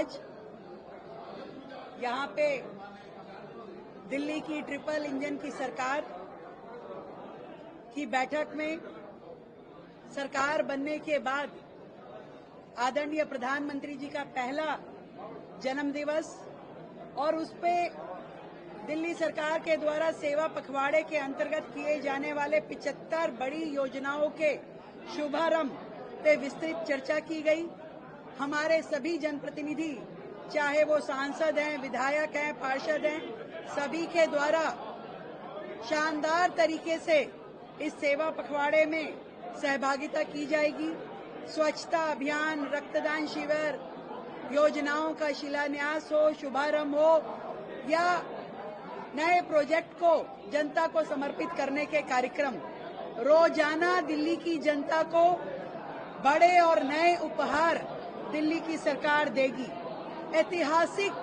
आज यहाँ पे दिल्ली की ट्रिपल इंजन की सरकार की बैठक में सरकार बनने के बाद आदरणीय प्रधानमंत्री जी का पहला जन्मदिवस और उस पे दिल्ली सरकार के द्वारा सेवा पखवाड़े के अंतर्गत किए जाने वाले 75 बड़ी योजनाओं के शुभारंभ पे विस्तृत चर्चा की गई। हमारे सभी जनप्रतिनिधि, चाहे वो सांसद हैं, विधायक हैं, पार्षद हैं, सभी के द्वारा शानदार तरीके से इस सेवा पखवाड़े में सहभागिता की जाएगी। स्वच्छता अभियान, रक्तदान शिविर, योजनाओं का शिलान्यास हो, शुभारंभ हो या नए प्रोजेक्ट को जनता को समर्पित करने के कार्यक्रम, रोजाना दिल्ली की जनता को बड़े और नए उपहार दिल्ली की सरकार देगी। ऐतिहासिक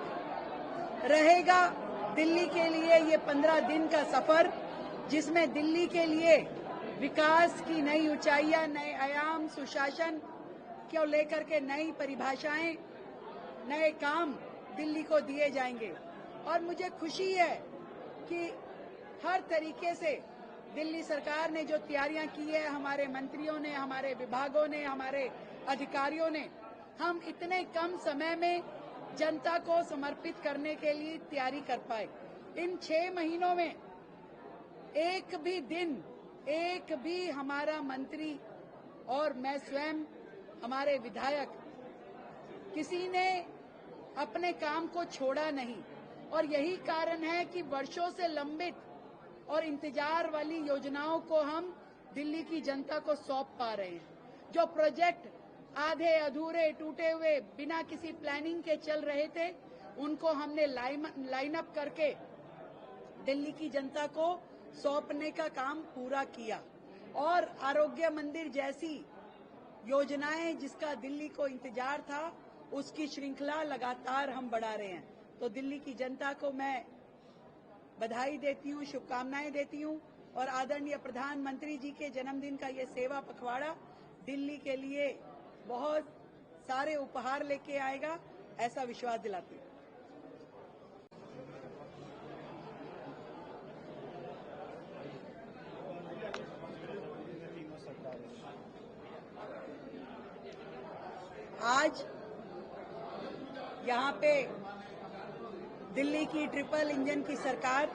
रहेगा दिल्ली के लिए ये 15 दिन का सफर, जिसमें दिल्ली के लिए विकास की नई ऊंचाइयां, नए आयाम, सुशासन को लेकर के नई परिभाषाएं, नए काम दिल्ली को दिए जाएंगे। और मुझे खुशी है कि हर तरीके से दिल्ली सरकार ने जो तैयारियां की है, हमारे मंत्रियों ने, हमारे विभागों ने, हमारे अधिकारियों ने, हम इतने कम समय में जनता को समर्पित करने के लिए तैयारी कर पाए। इन 6 महीनों में एक भी दिन, एक भी हमारा मंत्री और मैं स्वयं, हमारे विधायक, किसी ने अपने काम को छोड़ा नहीं। और यही कारण है कि वर्षों से लंबित और इंतजार वाली योजनाओं को हम दिल्ली की जनता को सौंप पा रहे हैं। जो प्रोजेक्ट आधे अधूरे, टूटे हुए, बिना किसी प्लानिंग के चल रहे थे, उनको हमने लाइन अप करके दिल्ली की जनता को सौंपने का काम पूरा किया। और आरोग्य मंदिर जैसी योजनाएं जिसका दिल्ली को इंतजार था, उसकी श्रृंखला लगातार हम बढ़ा रहे हैं। तो दिल्ली की जनता को मैं बधाई देती हूँ, शुभकामनाएं देती हूँ और आदरणीय प्रधानमंत्री जी के जन्मदिन का ये सेवा पखवाड़ा दिल्ली के लिए बहुत सारे उपहार लेके आएगा, ऐसा विश्वास दिलाती हूँ। आज यहाँ पे दिल्ली की ट्रिपल इंजन की सरकार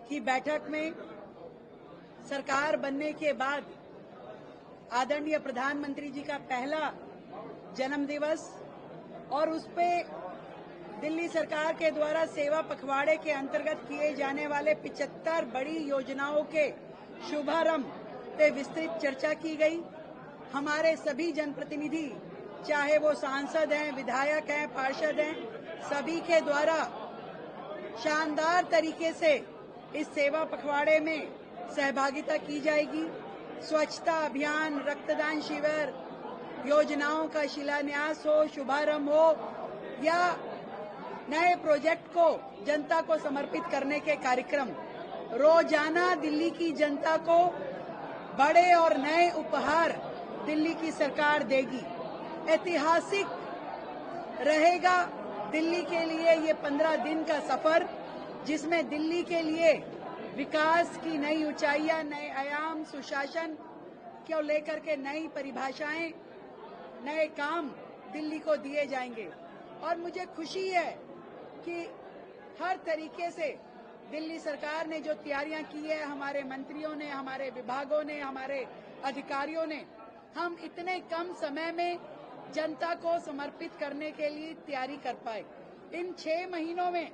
की बैठक में सरकार बनने के बाद आदरणीय प्रधानमंत्री जी का पहला जन्मदिवस और उस पे दिल्ली सरकार के द्वारा सेवा पखवाड़े के अंतर्गत किए जाने वाले 75 बड़ी योजनाओं के शुभारंभ पे विस्तृत चर्चा की गई। हमारे सभी जनप्रतिनिधि, चाहे वो सांसद हैं, विधायक हैं, पार्षद हैं, सभी के द्वारा शानदार तरीके से इस सेवा पखवाड़े में सहभागिता की जाएगी। स्वच्छता अभियान, रक्तदान शिविर, योजनाओं का शिलान्यास हो, शुभारंभ हो या नए प्रोजेक्ट को जनता को समर्पित करने के कार्यक्रम, रोजाना दिल्ली की जनता को बड़े और नए उपहार दिल्ली की सरकार देगी। ऐतिहासिक रहेगा दिल्ली के लिए ये 15 दिन का सफर, जिसमें दिल्ली के लिए विकास की नई ऊंचाइयां, नए आयाम, सुशासन को लेकर के नई परिभाषाएं, नए काम दिल्ली को दिए जाएंगे। और मुझे खुशी है कि हर तरीके से दिल्ली सरकार ने जो तैयारियां की है, हमारे मंत्रियों ने, हमारे विभागों ने, हमारे अधिकारियों ने, हम इतने कम समय में जनता को समर्पित करने के लिए तैयारी कर पाए। इन 6 महीनों में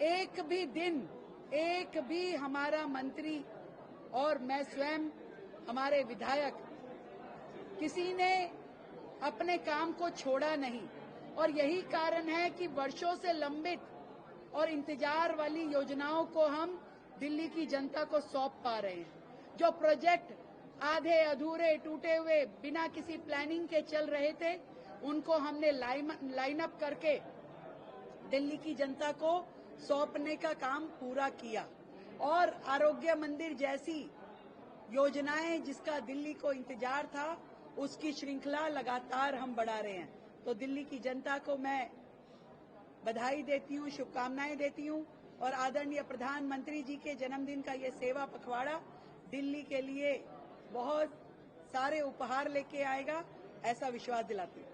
एक भी दिन, एक भी हमारा मंत्री और मैं स्वयं, हमारे विधायक, किसी ने अपने काम को छोड़ा नहीं। और यही कारण है कि वर्षों से लंबित और इंतजार वाली योजनाओं को हम दिल्ली की जनता को सौंप पा रहे हैं। जो प्रोजेक्ट आधे अधूरे, टूटे हुए, बिना किसी प्लानिंग के चल रहे थे, उनको हमने लाइन अप करके दिल्ली की जनता को सौंपने का काम पूरा किया। और आरोग्य मंदिर जैसी योजनाएं जिसका दिल्ली को इंतजार था, उसकी श्रृंखला लगातार हम बढ़ा रहे हैं। तो दिल्ली की जनता को मैं बधाई देती हूँ, शुभकामनाएं देती हूँ और आदरणीय प्रधानमंत्री जी के जन्मदिन का ये सेवा पखवाड़ा दिल्ली के लिए बहुत सारे उपहार लेके आएगा, ऐसा विश्वास दिलाती हूँ।